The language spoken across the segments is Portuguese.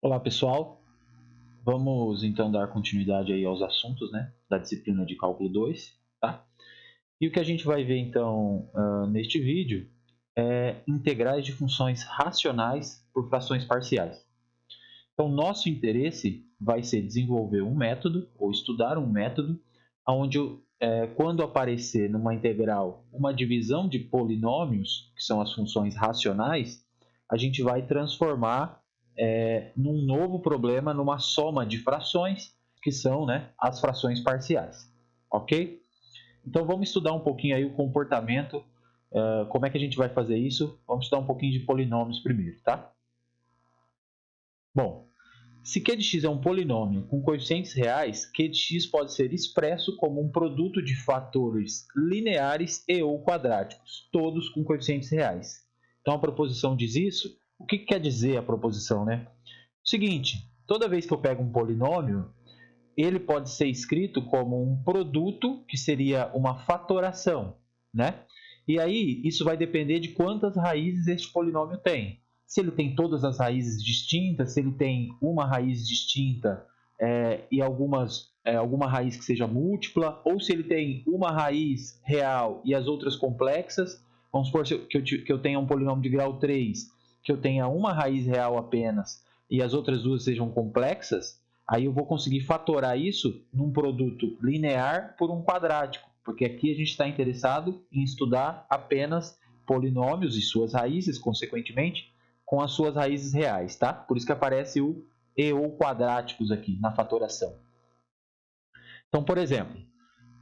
Olá pessoal, vamos então dar continuidade aí aos assuntos, né, da disciplina de cálculo 2, tá? E o que a gente vai ver então neste vídeo é integrais de funções racionais por frações parciais. Então nosso interesse vai ser desenvolver um método ou estudar um método onde quando aparecer numa integral uma divisão de polinômios, que são as funções racionais, a gente vai transformar num novo problema, numa soma de frações, que são, né, as frações parciais. Ok? Então vamos estudar um pouquinho aí o comportamento, como é que a gente vai fazer isso? Vamos estudar um pouquinho de polinômios primeiro, tá? Bom, se q de x é um polinômio com coeficientes reais, q de x pode ser expresso como um produto de fatores lineares e ou quadráticos, todos com coeficientes reais. Então a proposição diz isso. O que quer dizer a proposição, né? Seguinte, toda vez que eu pego um polinômio, ele pode ser escrito como um produto, que seria uma fatoração, né? E aí, isso vai depender de quantas raízes este polinômio tem. Se ele tem todas as raízes distintas, se ele tem uma raiz distinta e alguma raiz que seja múltipla, ou se ele tem uma raiz real e as outras complexas. Vamos supor que eu tenha um polinômio de grau 3, que eu tenha uma raiz real apenas e as outras duas sejam complexas. Aí eu vou conseguir fatorar isso num produto linear por um quadrático, porque aqui a gente está interessado em estudar apenas polinômios e suas raízes, consequentemente, com as suas raízes reais, tá? Por isso que aparece o e ou quadráticos aqui na fatoração. Então, por exemplo,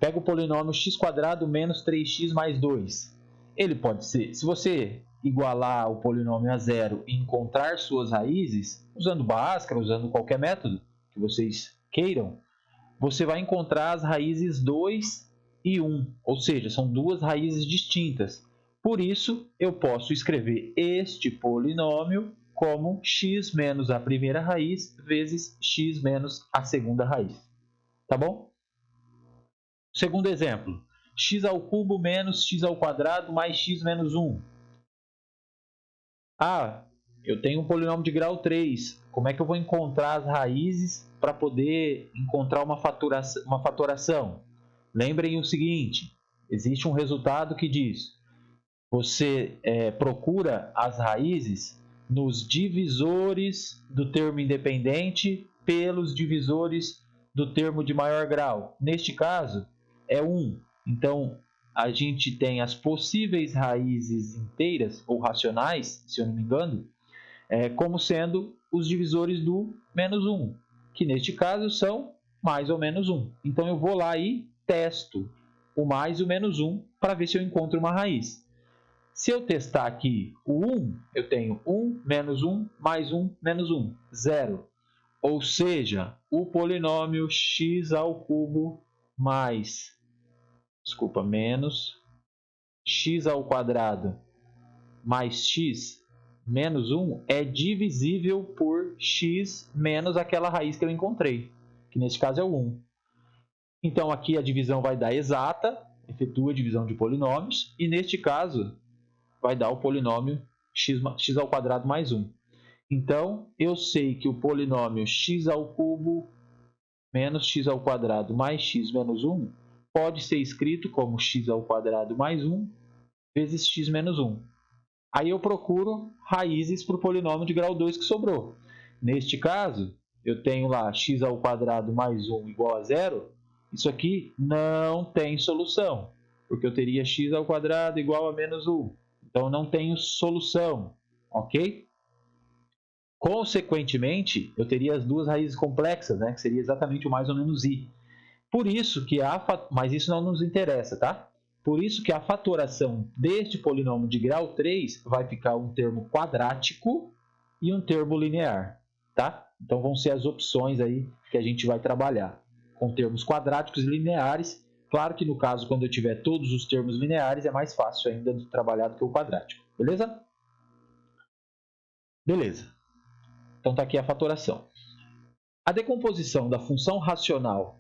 pega o polinômio x² menos 3x mais 2. Ele pode ser, se você igualar o polinômio a zero e encontrar suas raízes, usando Bhaskara, usando qualquer método que vocês queiram, você vai encontrar as raízes 2 e 1, ou seja, são duas raízes distintas. Por isso, eu posso escrever este polinômio como x menos a primeira raiz vezes x menos a segunda raiz. Tá bom? Segundo exemplo, x² menos x² mais x menos 1. Ah, eu tenho um polinômio de grau 3. Como é que eu vou encontrar as raízes para poder encontrar uma fatoração? Lembrem o seguinte, existe um resultado que diz, você procura as raízes nos divisores do termo independente pelos divisores do termo de maior grau. Neste caso, é 1. Então, a gente tem as possíveis raízes inteiras ou racionais, se eu não me engano, como sendo os divisores do menos 1, que neste caso são mais ou menos 1. Então, eu vou lá e testo o mais e o menos 1 para ver se eu encontro uma raiz. Se eu testar aqui o 1, eu tenho 1 menos 1 mais 1 menos 1, 0. Ou seja, o polinômio x² menos x² mais x menos 1 é divisível por x menos aquela raiz que eu encontrei, que nesse caso é o 1. Então, aqui a divisão vai dar exata, efetua a divisão de polinômios, e neste caso vai dar o polinômio x² mais 1. Então, eu sei que o polinômio x³ menos x² mais x menos 1 pode ser escrito como x² mais 1 vezes x menos 1. Aí eu procuro raízes para o polinômio de grau 2 que sobrou. Neste caso, eu tenho lá x² mais 1 igual a 0. Isso aqui não tem solução, porque eu teria x² igual a menos 1. Então, não tenho solução, ok? Consequentemente, eu teria as duas raízes complexas, né, que seria exatamente o mais ou menos i. Por isso que mas isso não nos interessa, tá? Por isso que a fatoração deste polinômio de grau 3 vai ficar um termo quadrático e um termo linear, tá? Então vão ser as opções aí que a gente vai trabalhar, com termos quadráticos e lineares. Claro que no caso, quando eu tiver todos os termos lineares, é mais fácil ainda de trabalhar do que o quadrático, beleza? Beleza. Então tá aqui a fatoração. A decomposição da função racional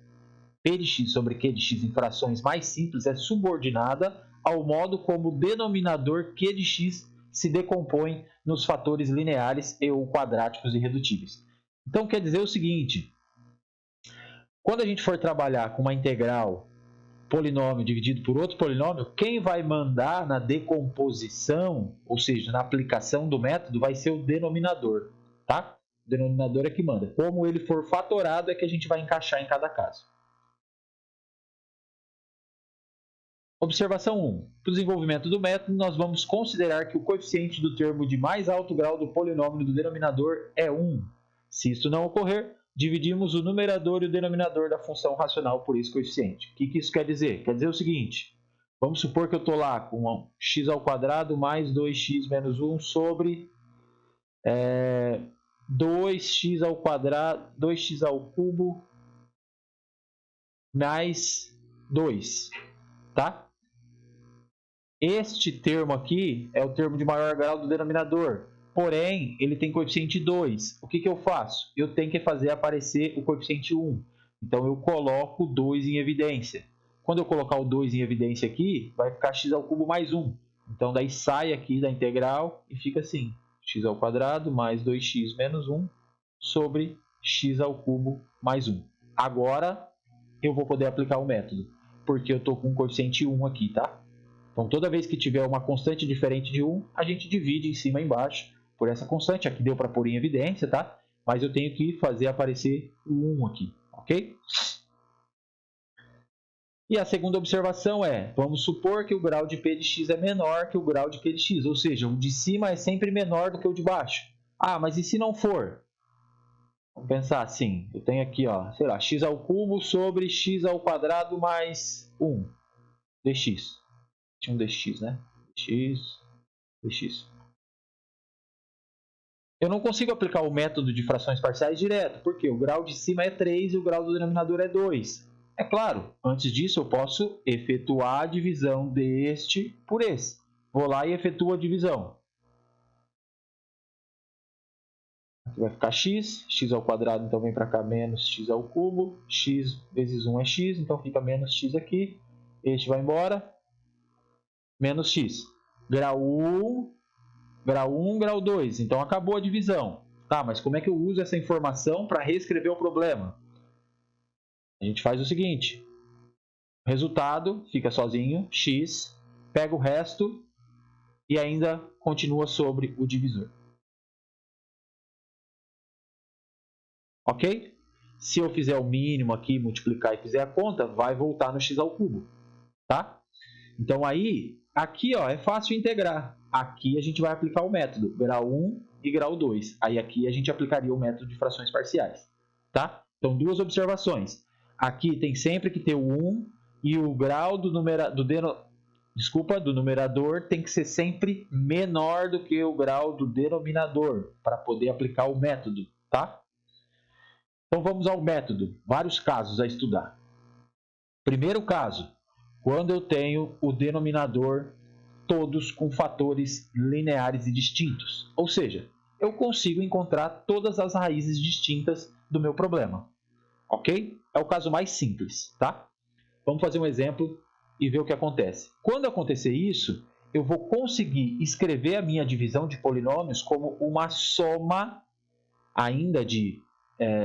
p de x sobre q de x em frações mais simples é subordinada ao modo como o denominador q de x se decompõe nos fatores lineares e ou quadráticos irredutíveis. Então, quer dizer o seguinte, quando a gente for trabalhar com uma integral polinômio dividido por outro polinômio, quem vai mandar na decomposição, ou seja, na aplicação do método, vai ser o denominador, tá? O denominador é que manda. Como ele for fatorado é que a gente vai encaixar em cada caso. Observação 1. Para o desenvolvimento do método, nós vamos considerar que o coeficiente do termo de mais alto grau do polinômio do denominador é 1. Se isso não ocorrer, dividimos o numerador e o denominador da função racional por esse coeficiente. O que isso quer dizer? Quer dizer o seguinte, vamos supor que eu estou lá com x ao quadrado mais 2x menos 1 sobre 2x ao quadrado, 2x ao cubo mais 2, tá? Este termo aqui é o termo de maior grau do denominador, porém, ele tem coeficiente 2. O que eu faço? Eu tenho que fazer aparecer o coeficiente 1. Então, eu coloco 2 em evidência. Quando eu colocar o 2 em evidência aqui, vai ficar x ao cubo mais 1. Então, daí sai aqui da integral e fica assim, x ao quadrado mais 2x menos 1 sobre x ao cubo mais 1. Agora, eu vou poder aplicar o método, porque eu estou com o coeficiente 1 aqui, tá? Então, toda vez que tiver uma constante diferente de 1, a gente divide em cima e embaixo por essa constante. Aqui deu para pôr em evidência, tá? Mas eu tenho que fazer aparecer o 1 aqui, ok? E a segunda observação é, vamos supor que o grau de P de x é menor que o grau de Q de x, ou seja, o de cima é sempre menor do que o de baixo. Ah, mas e se não for? Vamos pensar assim, eu tenho aqui, ó, sei lá, x ao cubo sobre x ao quadrado mais 1 dx. Tinha um dx, né? dx. Eu não consigo aplicar o método de frações parciais direto, porque o grau de cima é 3 e o grau do denominador é 2. É claro, antes disso eu posso efetuar a divisão deste por esse. Vou lá e efetuo a divisão. Aqui vai ficar x ao quadrado então vem para cá menos x ao cubo, x vezes 1 é x, então fica menos x aqui, este vai embora, menos x. Grau 1, grau 2, então acabou a divisão. Tá, mas como é que eu uso essa informação para reescrever o problema? A gente faz o seguinte, o resultado fica sozinho, x, pega o resto e ainda continua sobre o divisor. Ok? Se eu fizer o mínimo aqui, multiplicar e fizer a conta, vai voltar no x ao cubo. Tá? Então aí, aqui ó, é fácil integrar. Aqui a gente vai aplicar o método, grau 1 e grau 2. Aí aqui a gente aplicaria o método de frações parciais. Tá? Então, duas observações. Aqui tem sempre que ter o 1 e o grau do numerador tem que ser sempre menor do que o grau do denominador para poder aplicar o método. Tá? Então, vamos ao método. Vários casos a estudar. Primeiro caso, quando eu tenho o denominador todos com fatores lineares e distintos. Ou seja, eu consigo encontrar todas as raízes distintas do meu problema. Ok? É o caso mais simples, tá? Vamos fazer um exemplo e ver o que acontece. Quando acontecer isso, eu vou conseguir escrever a minha divisão de polinômios como uma soma ainda de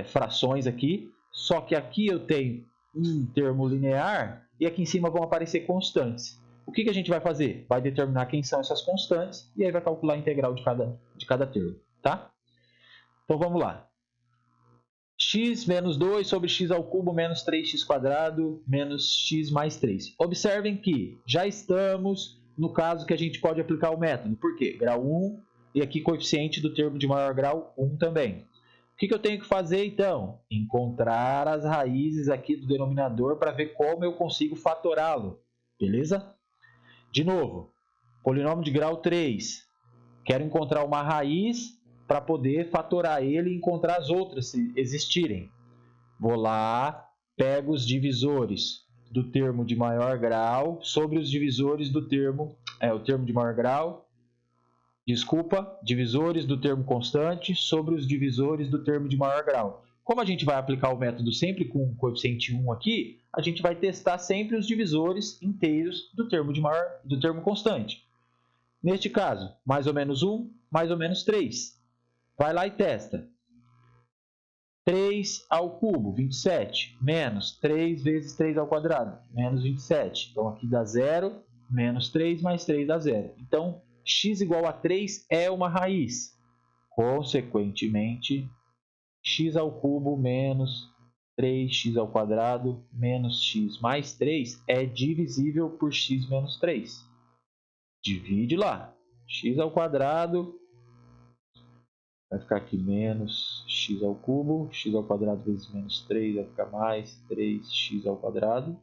frações aqui, só que aqui eu tenho um termo linear e aqui em cima vão aparecer constantes. O que a gente vai fazer? Vai determinar quem são essas constantes e aí vai calcular a integral de cada termo, tá? Então vamos lá. X menos 2 sobre x ao cubo menos 3x quadrado menos x mais 3. Observem que já estamos no caso que a gente pode aplicar o método. Por quê? Grau 1 e aqui coeficiente do termo de maior grau 1 também. O que eu tenho que fazer então? Encontrar as raízes aqui do denominador para ver como eu consigo fatorá-lo. Beleza? De novo, polinômio de grau 3. Quero encontrar uma raiz para poder fatorar ele e encontrar as outras, se existirem. Vou lá, pego os divisores do termo de maior grau sobre os divisores do termo, o termo de maior grau, divisores do termo constante sobre os divisores do termo de maior grau. Como a gente vai aplicar o método sempre com o coeficiente 1 aqui, a gente vai testar sempre os divisores inteiros do termo constante. Neste caso, mais ou menos 1, mais ou menos 3. Vai lá e testa. 3 ao cubo, 27, menos 3 vezes 3 ao quadrado, menos 27. Então, aqui dá 0, menos 3 mais 3 dá 0. Então, x igual a 3 é uma raiz. Consequentemente, x ao cubo menos 3x ao quadrado menos x mais 3 é divisível por x menos 3. Divide lá. X ao quadrado vai ficar aqui menos x ao cubo. X ao quadrado vezes menos 3 vai ficar mais 3x ao quadrado.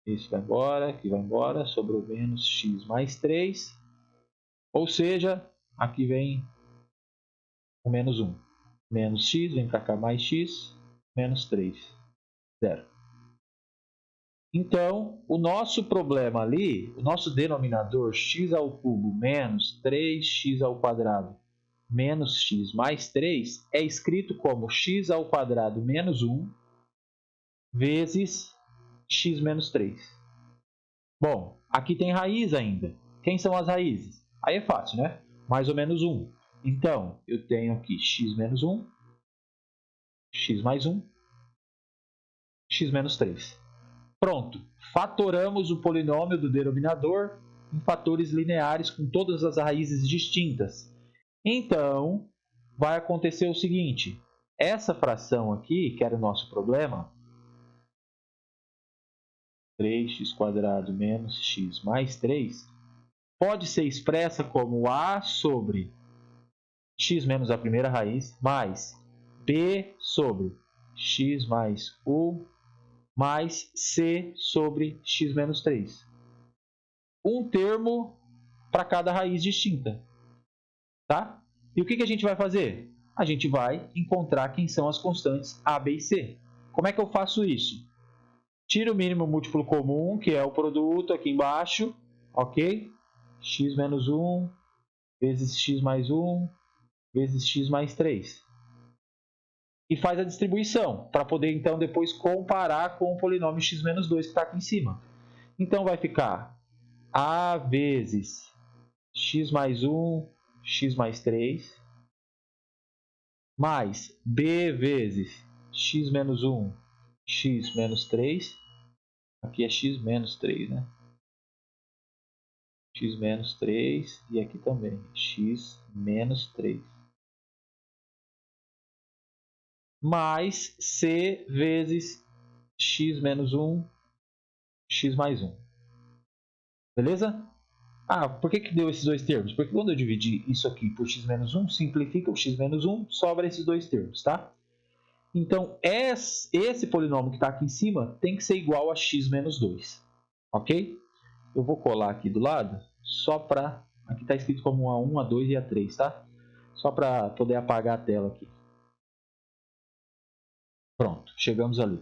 Esse vai embora, aqui vai embora. Sobrou menos x mais 3. Ou seja, aqui vem o menos 1. Menos x, vem para cá mais x, menos 3. 0. Então, o nosso problema ali, o nosso denominador x ao cubo menos 3x ao quadrado menos x mais 3 é escrito como x ao quadrado menos 1 vezes x menos 3. Bom, aqui tem raiz ainda. Quem são as raízes? Aí é fácil, né? Mais ou menos 1. Então, eu tenho aqui x menos 1, x mais 1, x menos 3. Pronto, fatoramos o polinômio do denominador em fatores lineares com todas as raízes distintas. Então, vai acontecer o seguinte, essa fração aqui, que era o nosso problema, 3x² menos x mais 3, pode ser expressa como a sobre x menos a primeira raiz, mais b sobre x mais u, mais c sobre x menos 3. Um termo para cada raiz distinta. Tá? E o que a gente vai fazer? A gente vai encontrar quem são as constantes a, b e c. Como é que eu faço isso? Tiro o mínimo múltiplo comum, que é o produto aqui embaixo, ok? X menos 1 vezes x mais 1 vezes x mais 3. E faz a distribuição, para poder então depois comparar com o polinômio x menos 2 que está aqui em cima. Então vai ficar a vezes x mais 1, x mais 3, mais b vezes x menos 1, x menos 3. Aqui é x menos 3, né? X menos 3 e aqui também x menos 3. Mais c vezes x menos 1, x mais 1. Beleza? Ah, por que deu esses dois termos? Porque quando eu dividir isso aqui por x menos 1, simplifica o x menos 1, sobra esses dois termos, tá? Então, esse polinômio que está aqui em cima tem que ser igual a x menos 2, ok? Eu vou colar aqui do lado, só para... Aqui está escrito como A1, A2 e A3, tá? Só para poder apagar a tela aqui. Pronto, chegamos ali.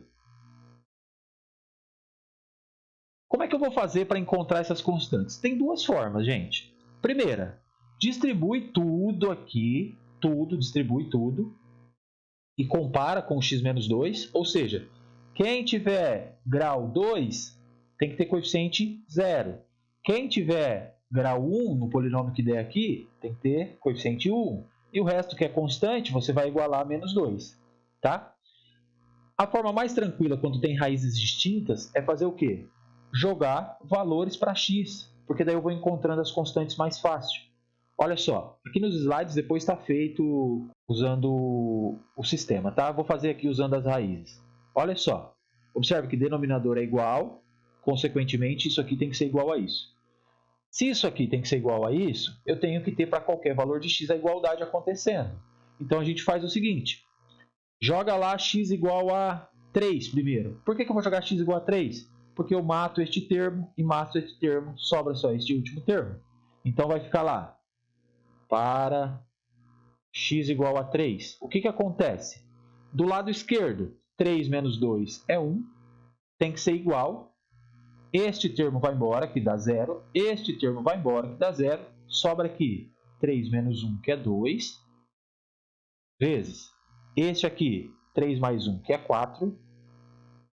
Como é que eu vou fazer para encontrar essas constantes? Tem duas formas, gente. Primeira, distribui tudo aqui, distribui tudo, e compara com o x menos 2, ou seja, quem tiver grau 2 tem que ter coeficiente 0. Quem tiver grau 1 no polinômio que der aqui tem que ter coeficiente 1. E o resto que é constante você vai igualar a menos 2. Tá? A forma mais tranquila quando tem raízes distintas é fazer o quê? Jogar valores para x, porque daí eu vou encontrando as constantes mais fácil. Olha só, aqui nos slides depois está feito usando o sistema, tá? Vou fazer aqui usando as raízes. Olha só, observe que denominador é igual, consequentemente isso aqui tem que ser igual a isso. Se isso aqui tem que ser igual a isso, eu tenho que ter para qualquer valor de x a igualdade acontecendo. Então a gente faz o seguinte, joga lá x igual a 3 primeiro. Por que eu vou jogar x igual a 3? Porque eu mato este termo e mato este termo, sobra só este último termo. Então vai ficar lá, para x igual a 3. O que acontece? Do lado esquerdo, 3 menos 2 é 1, tem que ser igual. Este termo vai embora, que dá 0. Este termo vai embora, que dá 0. Sobra aqui 3 menos 1, que é 2, vezes este aqui, 3 mais 1, que é 4,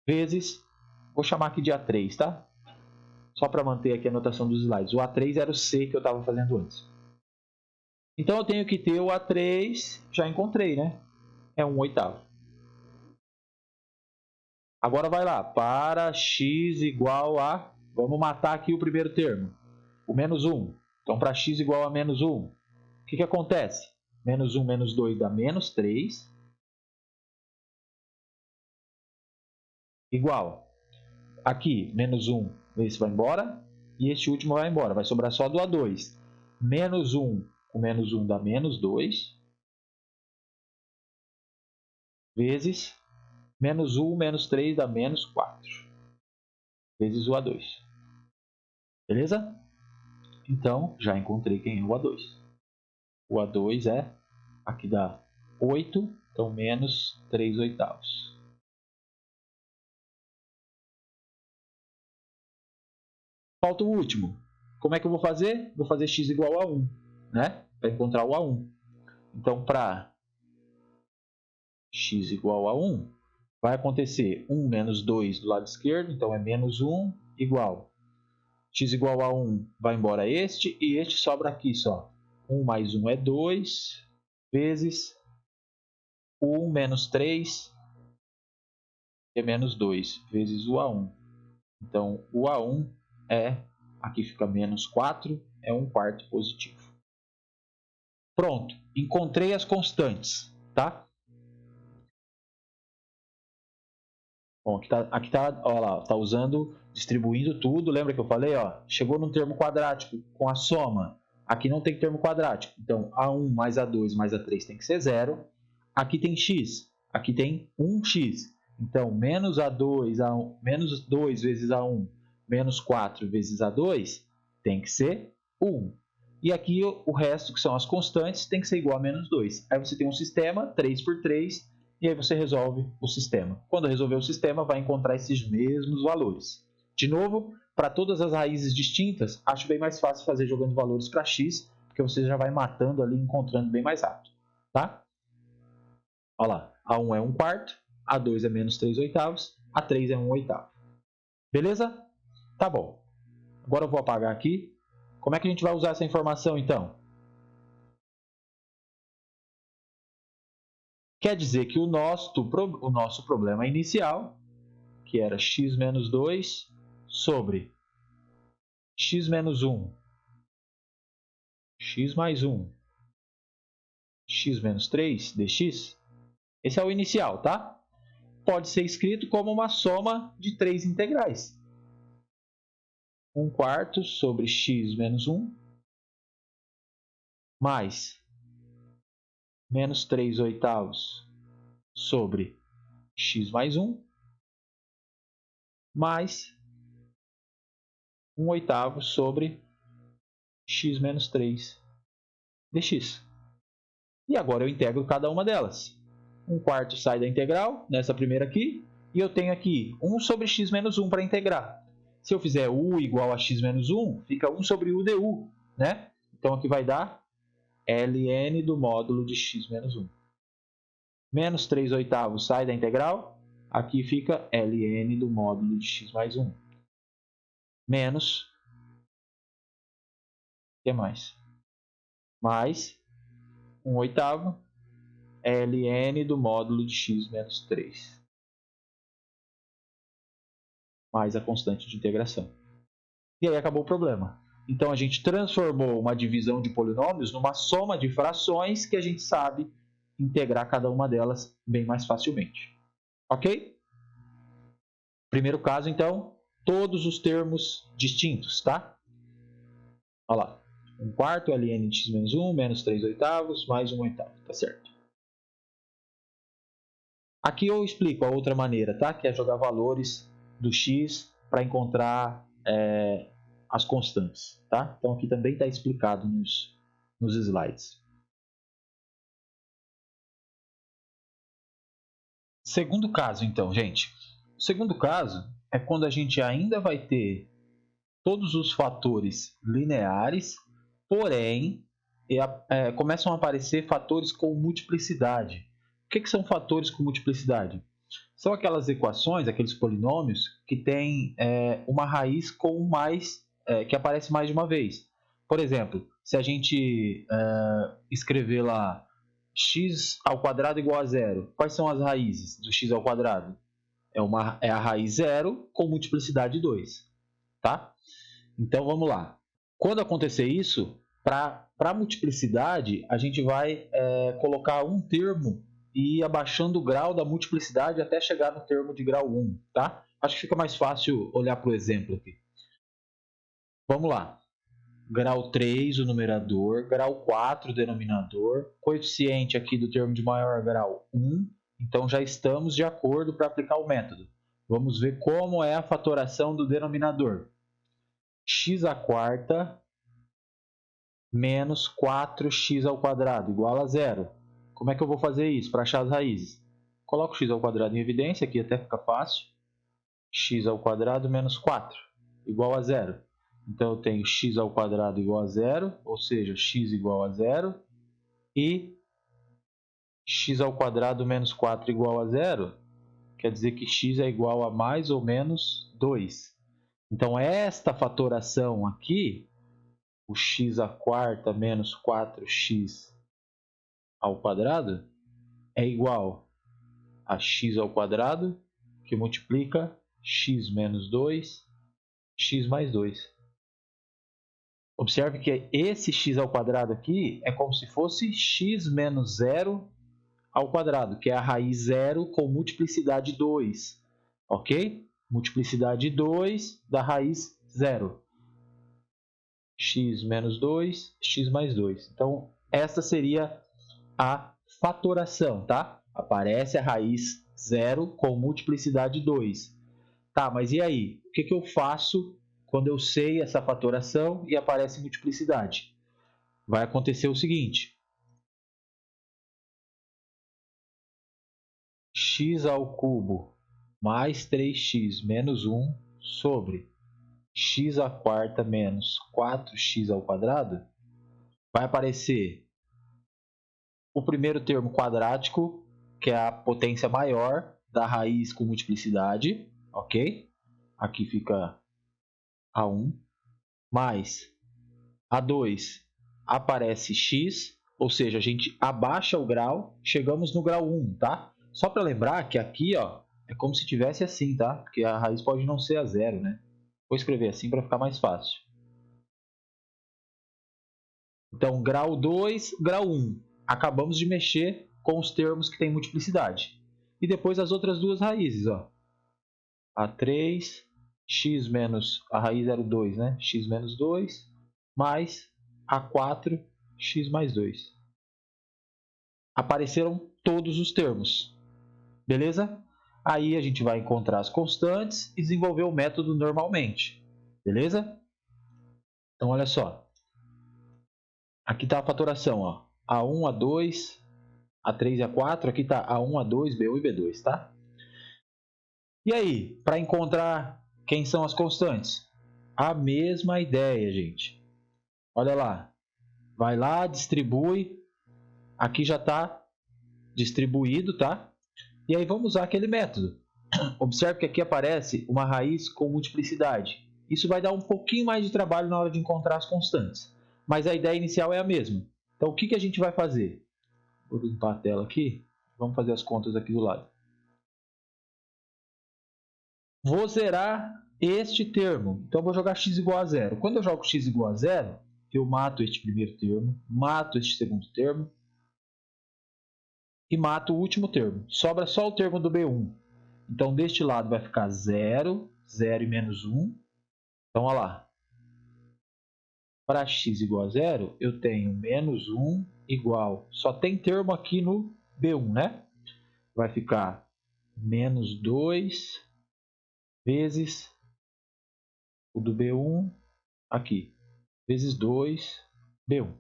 vezes, vou chamar aqui de A3, tá? Só para manter aqui a notação dos slides. O A3 era o C que eu estava fazendo antes. Então, eu tenho que ter o A3, já encontrei, né? é 1/8. Agora vai lá, para x igual a... Vamos matar aqui o primeiro termo, o menos 1. Então, para x igual a menos 1, o que acontece? Menos 1 menos 2 dá menos 3, igual. Aqui, menos 1, esse vai embora, e este último vai embora. Vai sobrar só do A2. Menos 1 com menos 1 dá menos 2, vezes menos 1 menos 3 dá menos 4, vezes o A2. Beleza? Então, já encontrei quem é o A2. O A2 é, aqui dá 8, então menos 3/8. Falta o último. Como é que eu vou fazer? Vou fazer x igual a 1, né? Para encontrar o A1. Então, para x igual a 1, vai acontecer 1 menos 2 do lado esquerdo, então é menos 1 igual. X igual a 1 vai embora este, e este sobra aqui só. 1 mais 1 é 2, vezes 1 menos 3 é menos 2, vezes o A1. Então, o A1 é, aqui fica menos 4, é 1/4 positivo. Pronto, encontrei as constantes, tá? Bom, aqui tá, ó lá, tá usando, distribuindo tudo. Lembra que eu falei, ó, chegou num termo quadrático com a soma. Aqui não tem termo quadrático. Então, A1 mais A2 mais A3 tem que ser 0. Aqui tem x, aqui tem 1x. Então, menos A2, menos 2 vezes A1, menos 4 vezes A2, tem que ser 1. E aqui o resto, que são as constantes, tem que ser igual a menos 2. Aí você tem um sistema, 3 por 3, e aí você resolve o sistema. Quando resolver o sistema, vai encontrar esses mesmos valores. De novo, para todas as raízes distintas, acho bem mais fácil fazer jogando valores para x, porque você já vai matando ali, encontrando bem mais rápido. Tá? Olha lá, A1 é 1/4, A2 é menos 3/8, A3 é 1/8. Beleza? Tá bom. Agora eu vou apagar aqui. Como é que a gente vai usar essa informação, então? Quer dizer que o nosso problema inicial, que era x menos 2 sobre x menos 1, x mais 1, x menos 3 dx, esse é o inicial, tá? Pode ser escrito como uma soma de três integrais. 1/4 sobre x menos 1, mais menos 3/8 sobre x mais 1, mais 1/8 sobre x menos 3 dx. E agora eu integro cada uma delas. 1/4 sai da integral, nessa primeira aqui, e eu tenho aqui 1 sobre x menos 1 para integrar. Se eu fizer u igual a x menos 1, fica 1 sobre u du, né? Então aqui vai dar ln do módulo de x menos 1. Menos 3/8 sai da integral, aqui fica ln do módulo de x mais 1. Menos, o que mais? Mais 1/8 ln do módulo de x menos 3. Mais a constante de integração. E aí acabou o problema. Então a gente transformou uma divisão de polinômios numa soma de frações que a gente sabe integrar cada uma delas bem mais facilmente. Ok? Primeiro caso, então, todos os termos distintos, tá? Olha lá. 1/4 ln de x menos 1, menos 3/8, mais 1/8, tá certo? Aqui eu explico a outra maneira, tá? Que é jogar valores do x para encontrar as constantes, tá? Então aqui também está explicado nos slides. Segundo caso, então, gente. O segundo caso é quando a gente ainda vai ter todos os fatores lineares, porém começam a aparecer fatores com multiplicidade. O que são fatores com multiplicidade? São aquelas equações, aqueles polinômios que têm uma raiz com mais, que aparece mais de uma vez. Por exemplo, se a gente escrever lá x ao quadrado igual a zero. Quais são as raízes do x ao quadrado? É a raiz zero com multiplicidade 2. Tá? Então, vamos lá. Quando acontecer isso, para multiplicidade, a gente vai colocar um termo e ir abaixando o grau da multiplicidade até chegar no termo de grau 1. Tá? Acho que fica mais fácil olhar para o exemplo aqui. Vamos lá. Grau 3, o numerador. Grau 4, o denominador. Coeficiente aqui do termo de maior grau, 1. Então, já estamos de acordo para aplicar o método. Vamos ver como é a fatoração do denominador. X à quarta menos 4x ao quadrado igual a zero. Como é que eu vou fazer isso para achar as raízes? Coloco x ao quadrado em evidência, aqui até fica fácil. X ao quadrado menos 4 igual a zero. Então, eu tenho x ao quadrado igual a zero, ou seja, x igual a zero. E x ao quadrado menos 4 igual a zero, quer dizer que x é igual a mais ou menos 2. Então, esta fatoração aqui, o x à quarta menos 4x ao quadrado, é igual a x ao quadrado, que multiplica x menos 2, x mais 2. Observe que esse x ao quadrado aqui é como se fosse x menos 0 ao quadrado, que é a raiz zero com multiplicidade 2. Ok? Multiplicidade 2 da raiz zero. X menos 2, x mais 2. Então, essa seria a fatoração, tá? Aparece a raiz zero com multiplicidade 2. Tá, mas e aí? O que eu faço quando eu sei essa fatoração e aparece multiplicidade? Vai acontecer o seguinte. X ao cubo mais 3x menos 1 sobre x à quarta menos 4x ao quadrado, vai aparecer o primeiro termo quadrático, que é a potência maior da raiz com multiplicidade, ok? Aqui fica a1, mais a2 aparece x, ou seja, a gente abaixa o grau, chegamos no grau 1, tá? Só para lembrar que aqui, ó, é como se tivesse assim, tá? Porque a raiz pode não ser a zero, né? Vou escrever assim para ficar mais fácil. Então, grau 2, grau 1. Acabamos de mexer com os termos que têm multiplicidade. E depois as outras duas raízes, ó. A3, x menos, a raiz era o 2, né? X menos 2, mais A4, x mais 2. Apareceram todos os termos. Beleza? Aí a gente vai encontrar as constantes e desenvolver o método normalmente. Beleza? Então, olha só. Aqui está a fatoração, ó. A1, A2, A3 e A4. Aqui está A1, A2, B1 e B2, tá? E aí, para encontrar quem são as constantes? A mesma ideia, gente. Olha lá. Vai lá, distribui. Aqui já está distribuído, tá? E aí vamos usar aquele método. Observe que aqui aparece uma raiz com multiplicidade. Isso vai dar um pouquinho mais de trabalho na hora de encontrar as constantes. Mas a ideia inicial é a mesma. Então, o que a gente vai fazer? Vou limpar a tela aqui. Vamos fazer as contas aqui do lado. Vou zerar este termo. Então, vou jogar x igual a zero. Quando eu jogo x igual a zero, eu mato este primeiro termo, mato este segundo termo e mato o último termo. Sobra só o termo do B1. Então, deste lado vai ficar 0, 0 e menos 1. Então, olha lá. Para x igual a zero, eu tenho menos 1 igual. Só tem termo aqui no B1, né? Vai ficar menos 2 vezes o do B1 aqui, vezes 2, B1.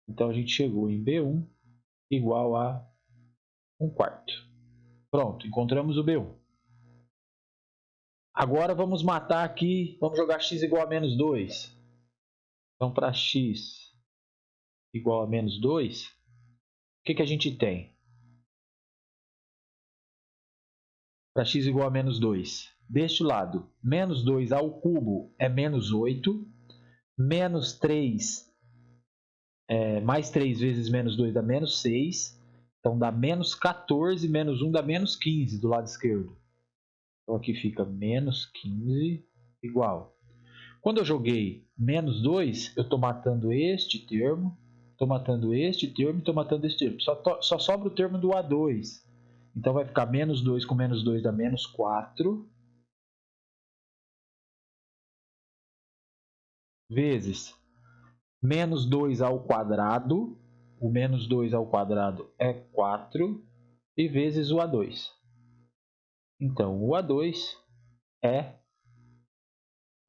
Então, a gente chegou em B1 igual a 1/4. Pronto, encontramos o B1. Agora, vamos matar aqui, vamos jogar x igual a menos 2. Então, para x igual a menos 2, o que a gente tem? Para x igual a menos 2. Deste lado, menos 2 ao cubo é menos 8. Menos 3 mais 3 vezes menos 2 dá menos 6. Então dá menos 14, menos 1 dá menos 15 do lado esquerdo. Então aqui fica menos 15 igual. Quando eu joguei menos 2, eu estou matando este termo, estou matando este termo e estou matando este termo. Só sobra o termo do A2. Então vai ficar menos 2 com menos 2 dá menos 4. Vezes menos 2 ao quadrado. O menos 2 ao quadrado é 4. E vezes o A2. Então, o A2 é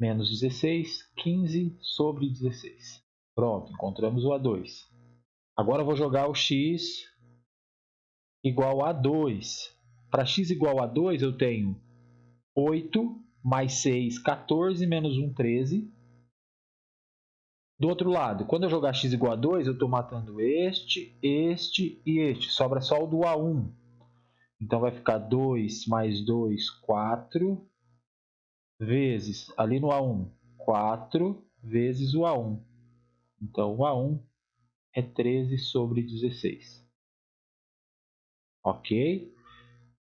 menos 16, 15 sobre 16. Pronto, encontramos o A2. Agora eu vou jogar o x igual a 2. Para x igual a 2, eu tenho 8 mais 6, 14, menos 1, 13. Do outro lado, quando eu jogar x igual a 2, eu estou matando este, este e este. Sobra só o do A1. Então vai ficar 2 mais 2, 4, vezes, ali no A1, 4 vezes o A1. Então o A1 é 13 sobre 16. Ok?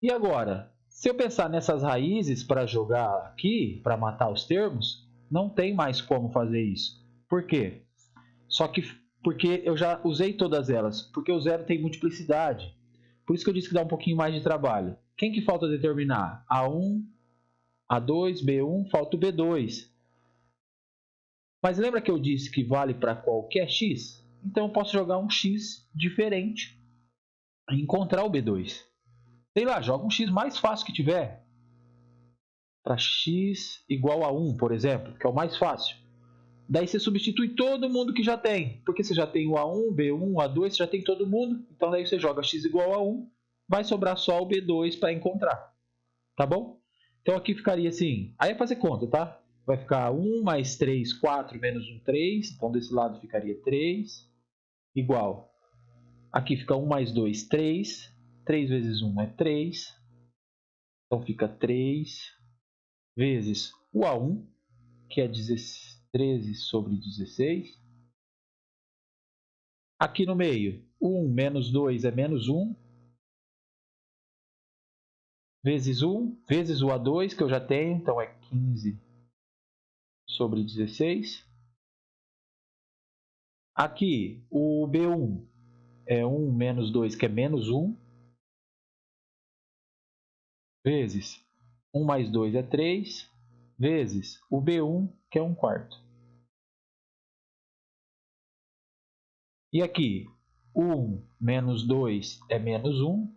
E agora, se eu pensar nessas raízes para jogar aqui, para matar os termos, não tem mais como fazer isso. Por quê? Só que porque eu já usei todas elas, porque o zero tem multiplicidade. Por isso que eu disse que dá um pouquinho mais de trabalho. Quem que falta determinar? A1, A2, B1, falta o B2. Mas lembra que eu disse que vale para qualquer x? Então eu posso jogar um x diferente e encontrar o B2. Sei lá, joga um x mais fácil que tiver. Para x igual a 1, por exemplo, que é o mais fácil. Daí você substitui todo mundo que já tem. Porque você já tem o A1, B1, A2, você já tem todo mundo. Então daí você joga x igual a 1, vai sobrar só o B2 para encontrar. Tá bom? Então aqui ficaria assim. Aí é fazer conta, tá? Vai ficar 1 mais 3, 4, menos 1, 3. Então desse lado ficaria 3. Igual. Aqui fica 1 mais 2, 3. 3 vezes 1 é 3. Então fica 3 vezes o A1, que é 13 sobre 16. Aqui no meio, 1 menos 2 é menos 1. Vezes 1, vezes o A2, que eu já tenho, então é 15 sobre 16. Aqui, o B1 é 1 menos 2, que é menos 1. Vezes 1 mais 2 é 3. Vezes o B1, que é 1 quarto. E aqui, 1 menos 2 é menos 1.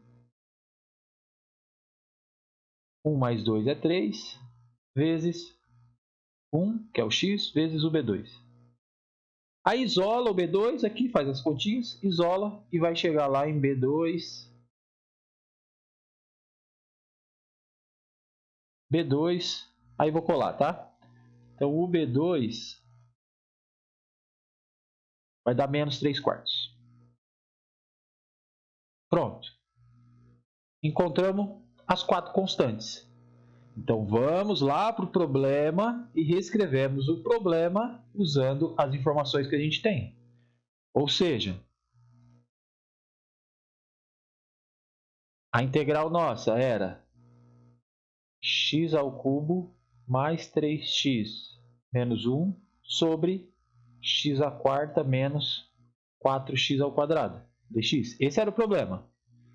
1 mais 2 é 3. Vezes 1, que é o x, vezes o B2. Aí isola o B2 aqui, faz as continhas, isola e vai chegar lá em B2. B2, aí vou colar, tá? Então o B2 vai dar menos 3 quartos. Pronto. Encontramos as 4 constantes. Então vamos lá para o problema e reescrevemos o problema usando as informações que a gente tem. Ou seja, a integral nossa era x ao cubo mais 3x menos 1 sobre x à quarta menos 4x ao quadrado dx. Esse era o problema.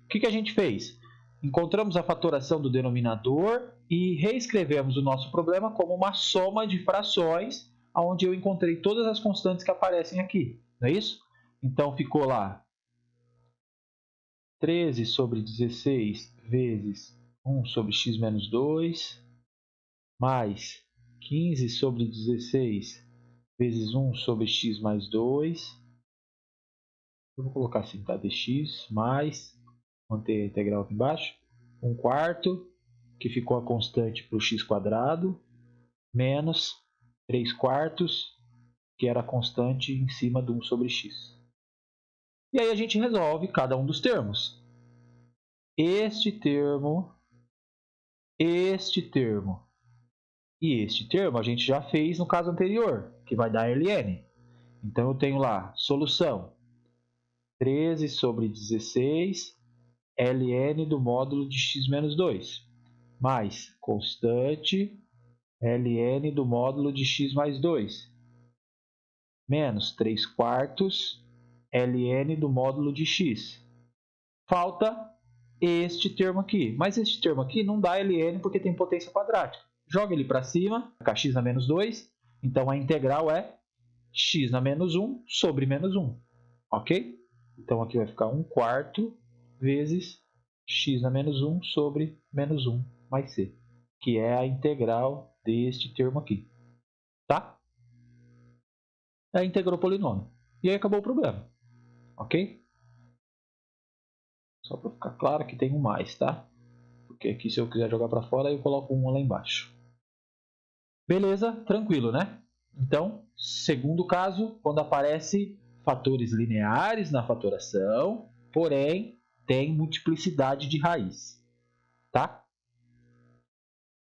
O que a gente fez? Encontramos a fatoração do denominador e reescrevemos o nosso problema como uma soma de frações, onde eu encontrei todas as constantes que aparecem aqui. Não é isso? Então ficou lá 13 sobre 16 vezes 1 sobre x menos 2, mais 15 sobre 16 vezes 1 sobre x mais 2. Eu vou colocar assim, tá? dx mais, manter a integral aqui embaixo, 1 quarto, que ficou a constante para o x quadrado, menos 3 quartos, que era a constante em cima do 1 sobre x. E aí a gente resolve cada um dos termos. Este termo e este termo a gente já fez no caso anterior, que vai dar ln. Então eu tenho lá solução 13 sobre 16 ln do módulo de x menos 2, mais constante ln do módulo de x mais 2, menos 3 quartos ln do módulo de x. Falta este termo aqui, mas este termo aqui não dá ln porque tem potência quadrática. Joga ele para cima, kx na menos 2, então a integral é x na menos 1 sobre menos 1, ok? Então aqui vai ficar 1 quarto vezes x na menos 1 sobre menos 1 mais c, que é a integral deste termo aqui, tá? Aí integrou o polinômio. E aí acabou o problema, ok? Só para ficar claro que tem um mais, tá? Porque aqui se eu quiser jogar para fora, eu coloco um lá embaixo. Beleza, tranquilo, né? Então, segundo caso, quando aparece fatores lineares na fatoração, porém tem multiplicidade de raiz, tá?